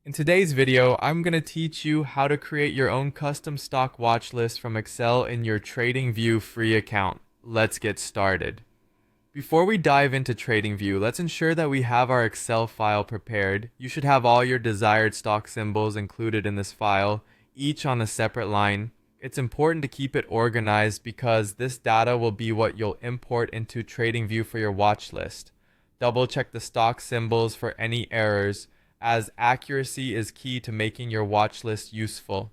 In today's video, I'm going to teach you how to create your own custom stock watch list from Excel in your Tradingview free account. Let's get started. Before we dive into Tradingview, let's ensure that we have our Excel file prepared. You should have all your desired stock symbols included in this file, each on a separate line. It's important to keep it organized because this data will be what you'll import into Tradingview for your watch list. Double check the stock symbols for any errors, as accuracy is key to making your watch list useful.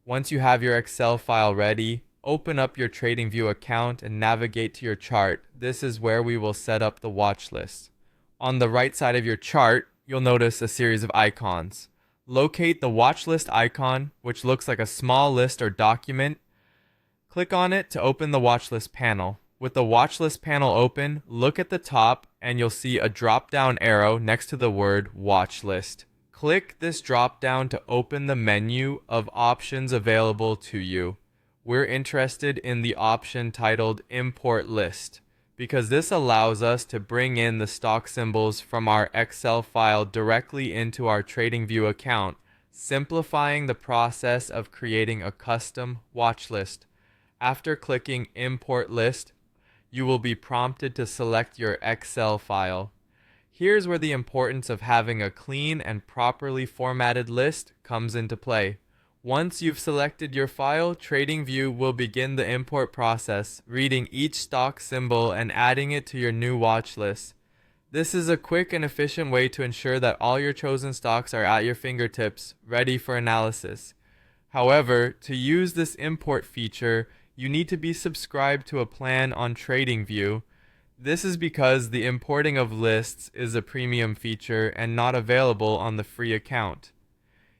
Once you have your Excel file ready, open up your Tradingview account and navigate to your chart. This is where we will set up the watch list. On the right side of your chart, you'll notice a series of icons. Locate the watch list icon, which looks like a small list or document. Click on it to open the watch list panel. With the watch list panel open, look at the top and you'll see a drop-down arrow next to the word watch list. Click this drop-down to open the menu of options available to you. We're interested in the option titled Import List because this allows us to bring in the stock symbols from our Excel file directly into our Tradingview account, simplifying the process of creating a custom watch list. After clicking Import List, you will be prompted to select your Excel file. Here's where the importance of having a clean and properly formatted list comes into play. Once you've selected your file, Tradingview will begin the import process, reading each stock symbol and adding it to your new watch list. This is a quick and efficient way to ensure that all your chosen stocks are at your fingertips, ready for analysis. However, to use this import feature, you need to be subscribed to a plan on Tradingview. This is because the importing of lists is a premium feature and not available on the free account.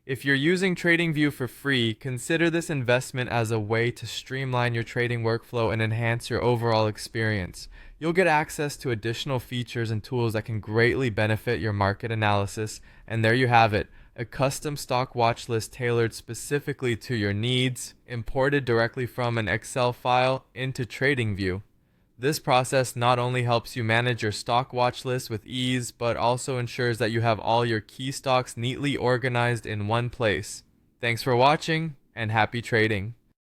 If you're using Tradingview for free, consider this investment as a way to streamline your trading workflow and enhance your overall experience. You'll get access to additional features and tools that can greatly benefit your market analysis, and there you have it. A custom stock watch list tailored specifically to your needs, imported directly from an Excel file into Tradingview. This process not only helps you manage your stock watch list with ease, but also ensures that you have all your key stocks neatly organized in one place. Thanks for watching, and happy trading.